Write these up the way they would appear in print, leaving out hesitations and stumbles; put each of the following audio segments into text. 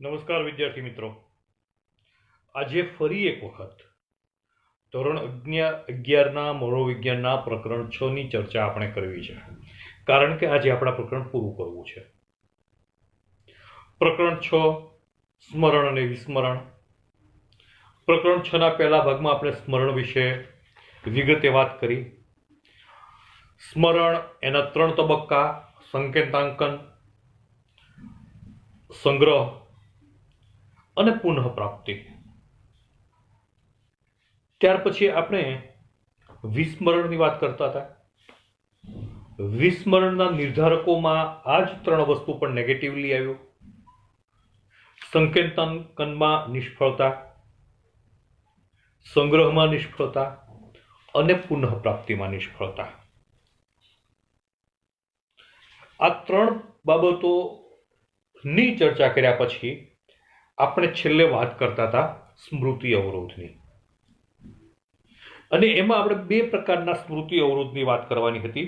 નમસ્કાર વિદ્યાર્થી મિત્રો, આજે ફરી એક વખત ધોરણ 11ના મનોવિજ્ઞાનના પ્રકરણ 6 ની ચર્ચા આપણે કરવી છે, કારણ કે આજે આપણા પ્રકરણ પૂરું કરવું છે. પ્રકરણ 6 સ્મરણ અને વિસ્મરણ. પ્રકરણ 6 ના પહેલા ભાગમાં આપણે સ્મરણ વિશે વિગતે વાત કરી. સ્મરણ એના 3 તબક્કા: સંકેતાંકન, સંગ્રહ અને પુનઃપ્રાપ્તિ. ત્યાર પછી આપણે વિસ્મરણની વાત કરતા હતા. વિસ્મરણના નિર્ધારકોમાં આ જ 3 વસ્તુ પણ નેગેટિવલી આવ્યું: સંકેતાંકનમાં નિષ્ફળતા, સંગ્રહમાં નિષ્ફળતા અને પુનઃપ્રાપ્તિમાં નિષ્ફળતા. આ 3 બાબતોની ચર્ચા કર્યા પછી આપણે છેલ્લે વાત કરતા હતા સ્મૃતિ અવરોધની, અને એમાં આપણે 2 પ્રકારના સ્મૃતિ અવરોધની વાત કરવાની હતી: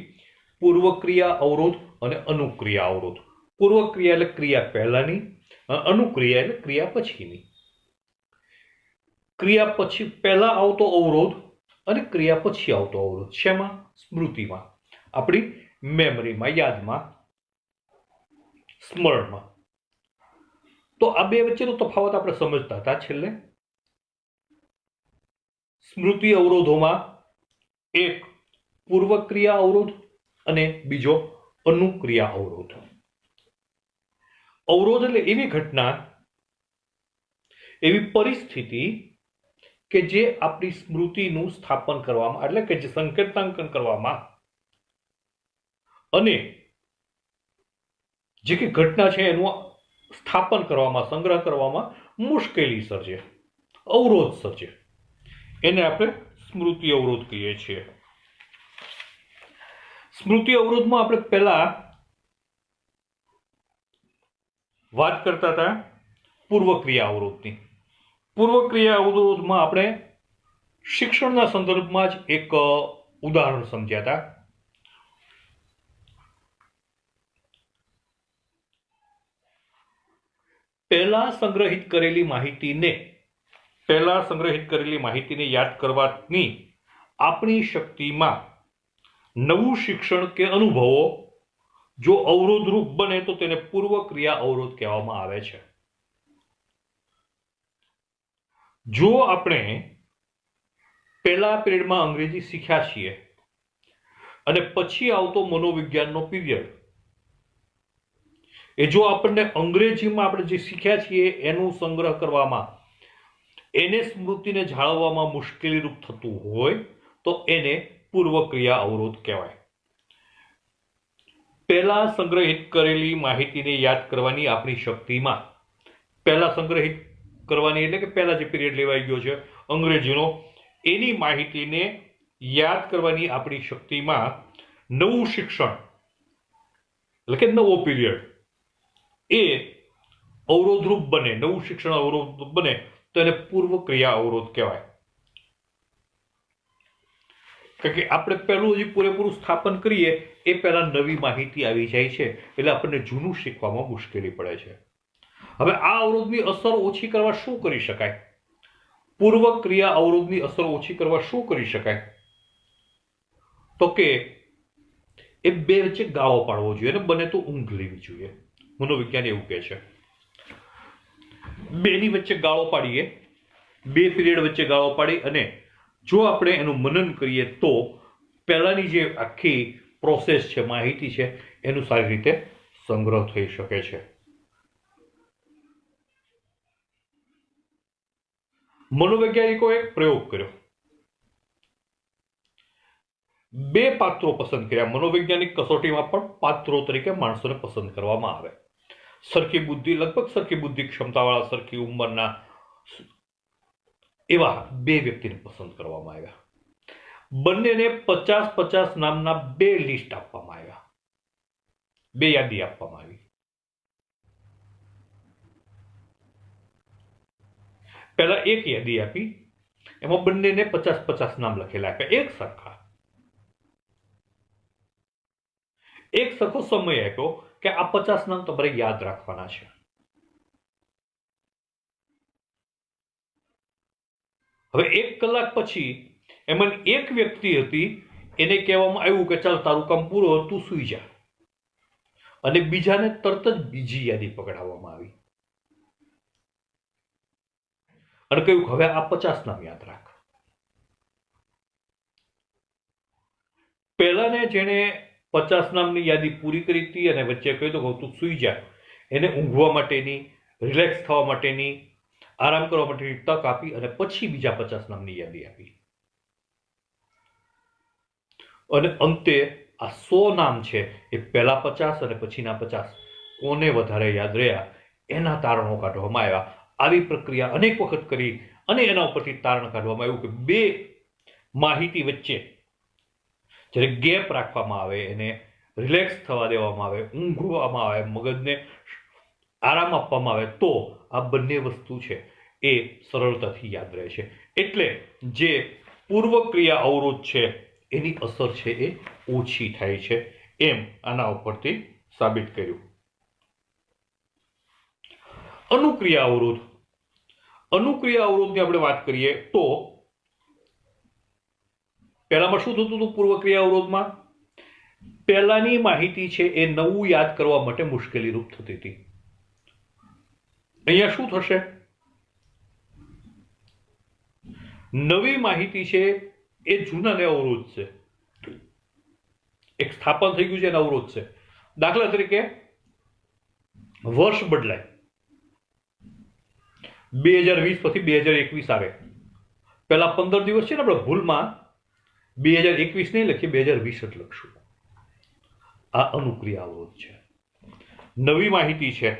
પૂર્વક્રિયા અવરોધ અને અનુક્રિયા અવરોધ. પૂર્વક્રિયા એટલે ક્રિયા પહેલાની, અનુક્રિયા એટલે ક્રિયા પછીની. ક્રિયા પછી પહેલા આવતો અવરોધ અને ક્રિયા પછી આવતો અવરોધ. શેમાં? સ્મૃતિમાં, આપણી મેમરીમાં, યાદમાં, સ્મરણમાં. તો આ 2 વચ્ચેનો તફાવત આપણે સમજતા હતા છેલ્લે. સ્મૃતિ અવરોધોમાં એક પૂર્વક્રિયા અવરોધ અને બીજો અનુક્રિયા અવરોધ. અવરોધ એટલે એવી ઘટના, એવી પરિસ્થિતિ કે જે આપણી સ્મૃતિનું સ્થાપન કરવામાં, એટલે કે જે સંકેતાંકન કરવામાં અને જે કે ઘટના છે એનું સ્થાપન કરવામાં, સંગ્રહ કરવામાં મુશ્કેલી સર્જે, અવરોધ સર્જે, એને આપણે સ્મૃતિ અવરોધ કહીએ છીએ. સ્મૃતિ અવરોધમાં આપણે પહેલા વાત કરતા હતા પૂર્વક્રિયા અવરોધની. પૂર્વક્રિયા અવરોધમાં આપણે શિક્ષણના સંદર્ભમાં જ એક ઉદાહરણ સમજ્યા હતા. પહેલા સંગ્રહિત કરેલી માહિતીને યાદ કરવાની આપણી શક્તિમાં નવું શિક્ષણ કે અનુભવો જો અવરોધરૂપ બને તો તેને પૂર્વક્રિયા અવરોધ કહેવામાં આવે છે. જો આપણે પહેલા પિરિયડમાં અંગ્રેજી શીખ્યા છીએ અને પછી આવતો મનોવિજ્ઞાનનો પીરિયડ, એ જો આપણને અંગ્રેજીમાં આપણે જે શીખ્યા છીએ એનું સંગ્રહ કરવામાં, એને સ્મૃતિને જાળવવામાં મુશ્કેલીરૂપ થતું હોય તો એને પૂર્વક્રિયા અવરોધ કહેવાય. પહેલા સંગ્રહિત કરેલી માહિતીને યાદ કરવાની આપણી શક્તિમાં, પહેલા સંગ્રહિત કરવાની એટલે કે પહેલા જે પીરિયડ લેવાઈ ગયો છે અંગ્રેજીનો, એની માહિતીને યાદ કરવાની આપણી શક્તિમાં નવું શિક્ષણ એટલે કે નવો પીરિયડ એ અવરોધરૂપ બને, નવું શિક્ષણ અવરોધરૂપ બને તો એને પૂર્વક્રિયા અવરોધ કહેવાય. કારણ કે આપણે પહેલું હજી પૂરેપૂરું સ્થાપન કરીએ એ પહેલા નવી માહિતી આવી જાય છે, એટલે આપણને જૂનું શીખવામાં મુશ્કેલી પડે છે. હવે આ અવરોધની અસર ઓછી કરવા શું કરી શકાય? પૂર્વક્રિયા અવરોધની અસર ઓછી કરવા શું કરી શકાય? તો કે એ 2 વચ્ચે ગાળો પાડવો જોઈએ અને બને તો ઊંઘ લેવી જોઈએ. મનોવિજ્ઞાન એવું કહે છે. 2 ની વચ્ચે ગાળો પાડીએ, 2 પીરિયડ વચ્ચે ગાળો પાડી અને જો આપણે એનું મનન કરીએ તો પહેલાની જે આખી પ્રોસેસ છે, માહિતી છે, એનું સારી રીતે સંગ્રહ થઈ શકે છે. મનોવૈજ્ઞાનિકોએ એક પ્રયોગ કર્યો. 2 પાત્રો પસંદ કર્યા. મનોવૈજ્ઞાનિક કસોટીમાં પણ પાત્રો તરીકે માણસોને પસંદ કરવામાં આવે. સરખી બુદ્ધિ, લગભગ સરખી બુદ્ધિ ક્ષમતાવાળા, સરખી ઉંમરના એવા 2 વ્યક્તિને પસંદ કરવામાં આવ્યા. બંનેને 50-50 નામના 2 લિસ્ટ આપવામાં આવ્યા, 2 યાદી આપવામાં આવી. પહેલા એક યાદી આપી, એમાં બંનેને 50-50 નામ લખેલા આપ્યા, એક સરખો સમય આપ્યો કે આ 50 નામ તમારે યાદ રાખવાના છે. હવે 1 કલાક પછી એમાં એક વ્યક્તિ હતી, એને કહેવામાં આવ્યું કે ચાલ તારું કામ પૂરું, તું સૂઈ જા, અને બીજાને તરત જ બીજી યાદી પકડાવવામાં આવી અને કહ્યું હવે આ 50 નામ યાદ રાખ. પહેલાને જેને 50 નામની યાદી પૂરી કરી હતી અને વચ્ચે કહ્યું તો તું સૂઈ જા, એને ઊંઘવા માટેની, રિલેક્સ થવા માટેની, આરામ કરવા માટેની તક આપી અને પછી બીજા 50 નામની યાદી આપી. અને અંતે આ 100 નામ છે એ પહેલા 50 અને પછીના 50 કોને વધારે યાદ રહ્યા એના તારણો કાઢવામાં આવ્યા. આવી પ્રક્રિયા અનેક વખત કરી અને એના ઉપરથી તારણ કાઢવામાં આવ્યું કે બે માહિતી વચ્ચે જ્યારે ગેપ રાખવામાં આવે, એને રિલેક્સ થવા દેવામાં આવે, ઊંઘવામાં આવે, મગજને આરામ આપવામાં આવે, તો આ બંને વસ્તુ છે એ સરળતાથી યાદ રહે છે. એટલે જે પૂર્વ ક્રિયા અવરોધ છે એની અસર છે એ ઓછી થાય છે, એમ આના ઉપરથી સાબિત કર્યું. અનુક્રિયા અવરોધ. અનુક્રિયા અવરોધની આપણે વાત કરીએ તો પહેલામાં શું થતું હતું? પૂર્વ ક્રિયા અવરોધમાં પહેલાની માહિતી છે એ નવું યાદ કરવા માટે મુશ્કેલી રૂપ થતી હતી. અહીંયા શું થશે? નવી માહિતી છે એ જૂનાને અવરોધ છે, એક સ્થાપન થઈ ગયું છે એને અવરોધ છે. દાખલા તરીકે વર્ષ બદલાય, 2020 પછી 2021 આવે, પહેલા 15 દિવસ છે ને આપણે ભૂલમાં 2021 નહીં લખીએ, 2020 જ લખશું. આ અનુક્રિયા અવરોધ છે. નવી માહિતી છે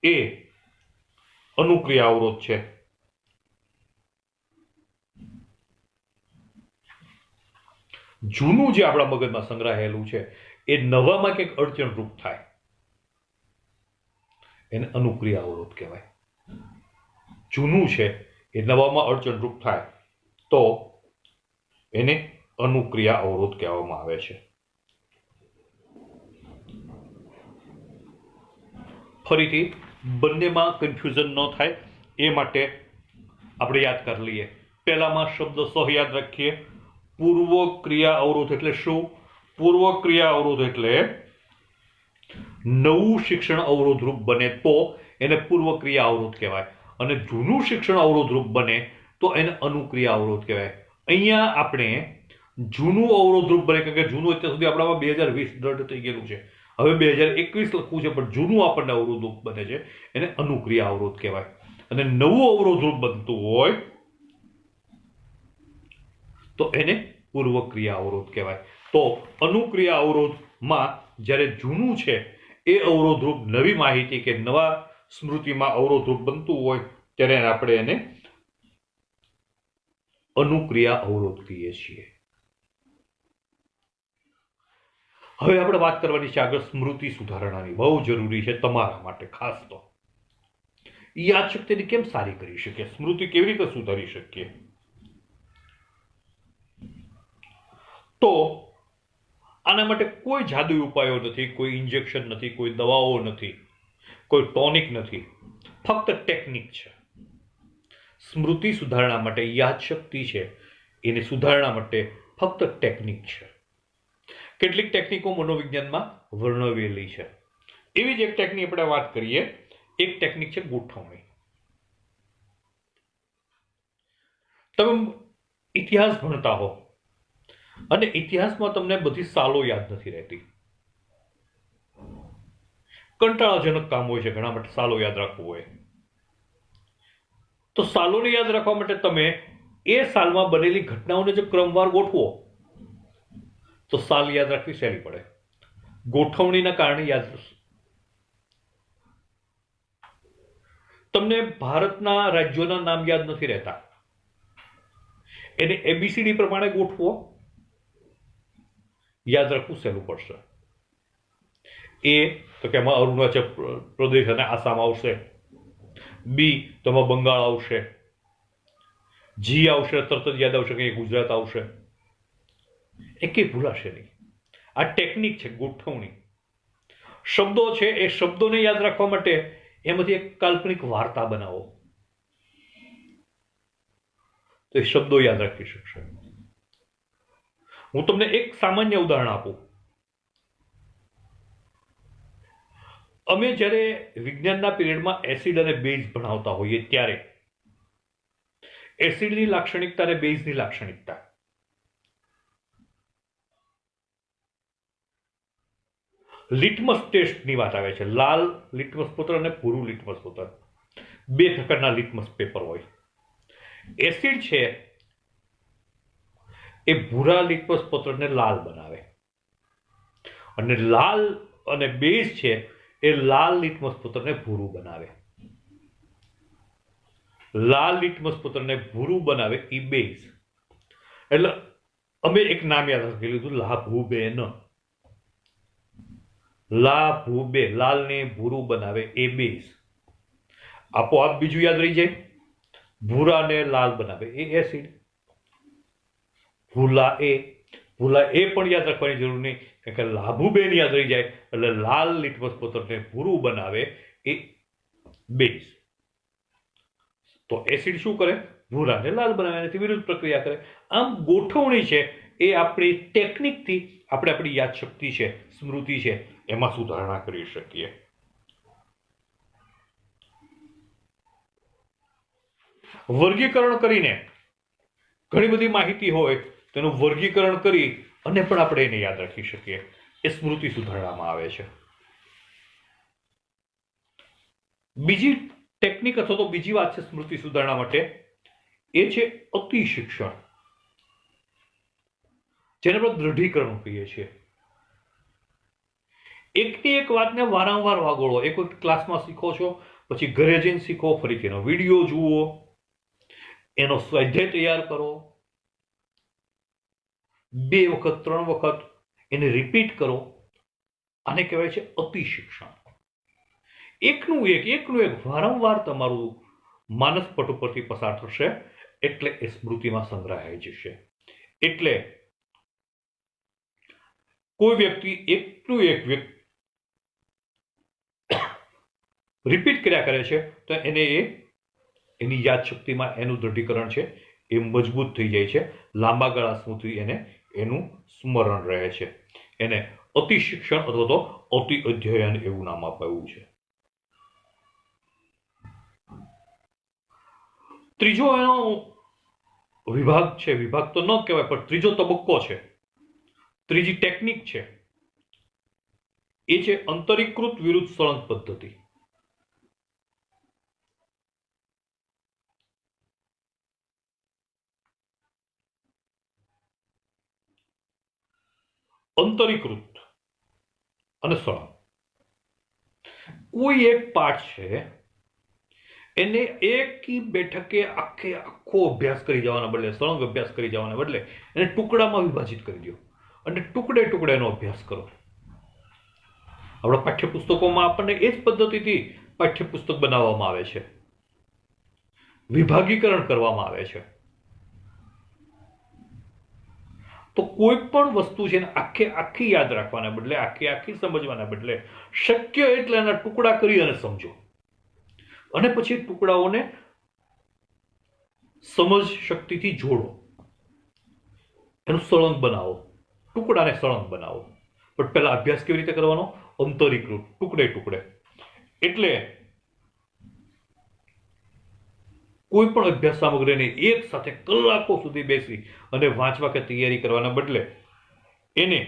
એ અનુક્રિયા અવરોધ છે. જૂનું જે આપણા મગજમાં સંગ્રહાયેલું છે એ નવામાં કંઈક અડચણરૂપ થાય એને અનુક્રિયા અવરોધ કહેવાય. જૂનું છે એ નવામાં અડચણરૂપ થાય તો એને અનુક્રિયા અવરોધ કહેવામાં આવે છે. ફરીથી બંનેમાં કન્ફ્યુઝન ન થાય એ માટે આપણે યાદ કરી લઈએ. પહેલામાં શબ્દ સહ યાદ રાખીએ. પૂર્વ ક્રિયા અવરોધ એટલે શું? પૂર્વ ક્રિયા અવરોધ એટલે નવું શિક્ષણ અવરોધરૂપ બને તો એને પૂર્વ ક્રિયા અવરોધ કહેવાય, અને જૂનું શિક્ષણ અવરોધરૂપ બને તો એને અનુક્રિયા અવરોધ કહેવાય. અહીંયા આપણે જૂનું અવરોધરૂપ બને, કારણ કે જૂનું અત્યાર સુધી આપણામાં 2020 દર્ડ થઈ ગયેલું છે, હવે 2021 લખવું છે, પણ જૂનું આપણને અવરોધરૂપ બને છે એને અનુક્રિયા અવરોધ કહેવાય. અને નવું અવરોધરૂપ બનતું હોય તો એને પૂર્વ ક્રિયા અવરોધ કહેવાય. તો અનુક્રિયા અવરોધમાં જ્યારે જૂનું છે એ અવરોધરૂપ નવી માહિતી કે નવા સ્મૃતિમાં અવરોધરૂપ બનતું હોય ત્યારે આપણે એને અનુક્રિયા અવરોધ કહીએ છીએ. હવે આપણે વાત કરવાની છે આગળ સ્મૃતિ સુધારણાની. બહુ જરૂરી છે તમારા માટે ખાસ. તો યાદશક્તિને કેમ સારી કરી શકીએ? સ્મૃતિ કેવી રીતે સુધારી શકીએ? તો આના માટે કોઈ જાદુઈ ઉપાયો નથી, કોઈ ઇન્જેક્શન નથી, કોઈ દવાઓ નથી, કોઈ ટોનિક નથી, ફક્ત ટેકનિક છે. સ્મૃતિ સુધારણા માટે, યાદશક્તિ છે એની સુધારણા માટે ફક્ત ટેકનિક છે. કેટલીક ટેકનિકો મનોવિજ્ઞાનમાં વર્ણવેલી છે. એવી જ એક ટેકનિક આપણે વાત કરીએ. એક ટેકનિક છે ગોઠવણી. તમે ઇતિહાસ ભણતા હો અને ઇતિહાસમાં તમને બધી સાલો યાદ નથી રહેતી, કંટાળાજનક કામ હોય છે ઘણા માટે સાલો યાદ રાખવું હોય, તો સાલોને યાદ રાખવા માટે તમે એ સાલમાં બનેલી ઘટનાઓને જો ક્રમવાર ગોઠવો તો સાલ યાદ રાખવી સહેલી પડે. ગોઠવણીના કારણે યાદ રહેશે. તમને ભારતના રાજ્યોના નામ યાદ નથી રહેતા, એને એબીસીડી પ્રમાણે ગોઠવો, યાદ રાખવું સહેલું પડશે. એ તો કે એમાં અરુણાચલ પ્રદેશ અને આસામ આવશે, બી તો એમાં બંગાળ આવશે, જી આવશે, તરત જ યાદ આવશે કે ગુજરાત આવશે, એકે ભૂલાશે નહીં. આ ટેકનિક છે ગોઠવણી. શબ્દો છે એ શબ્દોને યાદ રાખવા માટે એમાંથી એક કાલ્પનિક વાર્તા બનાવો. તો એ શબ્દો યાદ રાખી શકશે. હું તમને એક સામાન્ય ઉદાહરણ આપું. અમે જ્યારે વિજ્ઞાનના પીરિયડમાં એસિડ અને બેઝ ભણાવતા હોઈએ ત્યારે એસિડની લાક્ષણિકતા અને બેઝની લાક્ષણિકતા લિટમસ ટેસ્ટની વાત આવે છે. લાલ લિટમસ પત્ર અને ભૂરું લિટમસ પત્ર, બે પ્રકારના લિટમસ પેપર હોય. એસિડ છે એ ભૂરા લિટમસ પત્રને લાલ બનાવે અને લાલ અને બેઝ છે એ લાલ લિટમસ પત્રને ભૂરું બનાવે. લાલ લિટમસ પત્રને ભૂરું બનાવે એ બેઝ. એટલે અમે એક નામ યાદ રાખી લીધું, લાભુબેન. લાભુબે, લાલ ને ભૂરું બનાવે એ બેઝ. આપોઆપ બીજું યાદ રહી જાય, ભૂરા ને લાલ બનાવે એ એસિડ. ભૂલા એ પણ યાદ રાખવાની જરૂર નહીં, કારણ કે લાભુબેન યાદ રહી જાય એટલે લાલ લિટમસ પત્રને ભૂરું બનાવે એ બેઝ. તો એસિડ શું કરે? ભૂરાને લાલ બનાવે, એનાથી વિરુદ્ધ પ્રક્રિયા કરે. આમ ગોઠવણી છે એ આપણી ટેકનિકથી આપણે આપણી યાદશક્તિ છે, સ્મૃતિ છે, એમાં સુધારણા કરી શકીએ. વર્ગીકરણ કરીને ઘણી બધી માહિતી હોય તેનું વર્ગીકરણ કરી અને પણ આપણે એને યાદ રાખી શકીએ. એ સ્મૃતિ સુધારણામાં આવે છે. બીજી ટેકનિક અથવા તો બીજી વાત છે સ્મૃતિ સુધારણા માટે, એ છે અતિ શિક્ષણ, જેને આપણે દ્રઢીકરણ કહીએ છીએ. એકની એક વાતને વારંવાર વાગોળો. એક વખત ક્લાસમાં શીખો છો, પછી ઘરે જઈને શીખો, ફરીથી એનો વિડીયો જુઓ, એનો સ્વાધ્યાય તૈયાર કરો, 2 વખત 3 વખત એને રિપીટ કરો. આને કહેવાય છે અતિ શિક્ષણ. એકનું એક વારંવાર તમારું માનસ પટ ઉપરથી પસાર થશે એટલે એ સ્મૃતિમાં સંગ્રહાઈ જશે. એટલે કોઈ વ્યક્તિ એકનું એક રિપીટ કર્યા કરે છે તો એને એની યાદશક્તિમાં એનું દ્રઢીકરણ છે એ મજબૂત થઈ જાય છે. લાંબા ગાળા સુધી એનું સ્મરણ રહે છે. એને અતિ શિક્ષણ અથવા તો અતિ અધ્યયન એવું નામ અપાયું છે. ત્રીજો એનો વિભાગ છે, વિભાગ તો ન કહેવાય પણ ત્રીજો તબક્કો છે, ત્રીજી ટેકનિક છે, એ છે અંતરીકૃત વિરુદ્ધ સળંગ પદ્ધતિ. અંતરીકૃત અને સળંગ. કોઈ એક પાઠ છે એને એકી બેઠકે આખો અભ્યાસ કરી જવાના બદલે, સળંગ અભ્યાસ કરી જવાના બદલે એને ટુકડામાં વિભાજિત કરી દો અને ટુકડે એનો અભ્યાસ કરો. આપણા પાઠ્યપુસ્તકોમાં આપણને એ જ પદ્ધતિથી પાઠ્યપુસ્તક બનાવવામાં આવે છે, વિભાગીકરણ કરવામાં આવે છે. તો કોઈ પણ વસ્તુ છે આખી યાદ રાખવાના બદલે, આખી સમજવાના બદલે શક્ય એટલે એના ટુકડા કરી અને સમજો અને પછી ટુકડાઓને સમજ શક્તિથી જોડો, એનું સળંગ બનાવો, ટુકડાને સળંગ બનાવો. પણ પહેલા અભ્યાસ કેવી રીતે કરવાનો? અંતરીકૃત, ટુકડે. એટલે કોઈ પણ અભ્યાસ સામગ્રીને એક સાથે કલાકો સુધી બેસી અને વાંચવા કે તૈયારી કરવાના બદલે એને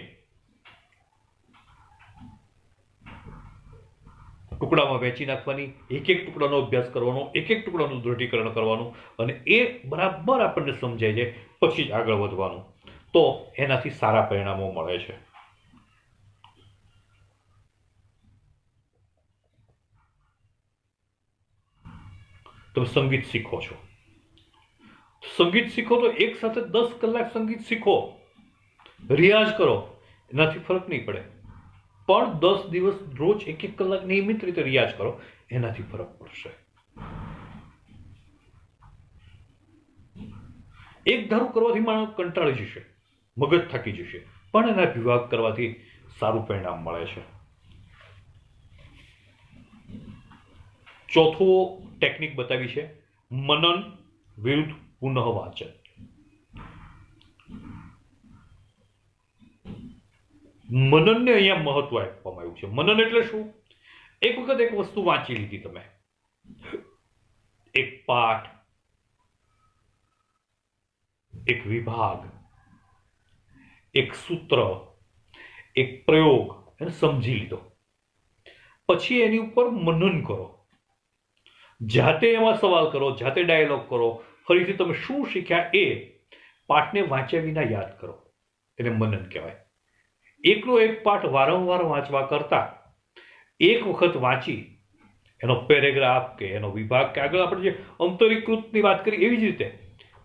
ટુકડામાં વહેંચી નાખવાની, એક ટુકડાનો અભ્યાસ કરવાનો, એક ટુકડાનું દ્રઢીકરણ કરવાનું અને એ બરાબર આપણને સમજાય જાય પછી જ આગળ વધવાનું. તો એનાથી સારા પરિણામો મળે છે. તમે સંગીત શીખો છો, સંગીત શીખો તો એક સાથે 10 કલાક સંગીત શીખો, રિયાઝ કરો, એનાથી ફરક નહીં પડે. પણ 10 દિવસ રોજ 1 કલાક નિયમિત રીતે રિયાઝ કરો, એનાથી ફરક પડશે. એક ધારું કરવાથી માણસ કંટાળી જશે, મગજ થાકી જશે, પણ એના વિભાગ કરવાથી સારું પરિણામ મળે છે. ચોથો ટેકનિક બતાવી છે મનન વિરુદ્ધ પુનઃ વાંચન. મનનને અહીંયા મહત્વ આપવામાં આવ્યું છે. મનન એટલે શું? એક વખત એક વસ્તુ વાંચી લીધી તમે, એક પાઠ, એક વિભાગ, એક સૂત્ર, એક પ્રયોગ એને સમજી લીધો, પછી એની ઉપર મનન કરો, જાતે એમાં સવાલ કરો, જાતે ડાયલોગ કરો, ફરીથી તમે શું શીખ્યા એ પાઠને વાંચ્યા વિના યાદ કરો, એને મનન કહેવાય. એકનો એક પાઠ વારંવાર વાંચવા કરતા એક વખત વાંચી એનો પેરેગ્રાફ કે એનો વિભાગ કે આગળ આપણે જે અંતરીકૃતની વાત કરી એવી જ રીતે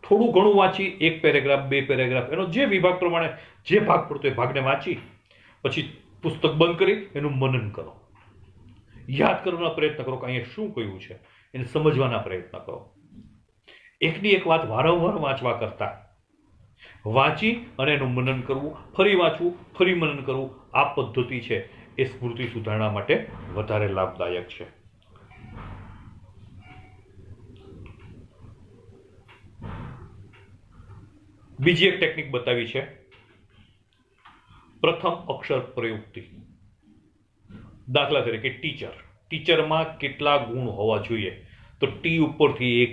થોડું ઘણું વાંચી, એક પેરેગ્રાફ, બે પેરેગ્રાફ, એનો જે વિભાગ પ્રમાણે જે ભાગ પડતો એ ભાગને વાંચી પછી પુસ્તક બંધ કરી એનું મનન કરો, યાદ કરવાના પ્રયત્ન કરો કે અહીંયા શું કહ્યું છે, એને સમજવાના પ્રયત્ન કરો. એકની એક વાત વારંવાર વાંચવા કરતા વાંચી અને એનું મનન કરવું, ફરી વાંચવું, ફરી મનન કરવું, આ પદ્ધતિ છે એ સ્મૃતિ સુધારણા માટે વધારે લાભદાયક છે. બીજી એક ટેકનિક બતાવી છે, પ્રથમ અક્ષર પ્રયુક્તિ. દાખલા તરીકે ટીચર, ટીચરમાં કેટલા ગુણ હોવા જોઈએ? તો ટી ઉપરથી 1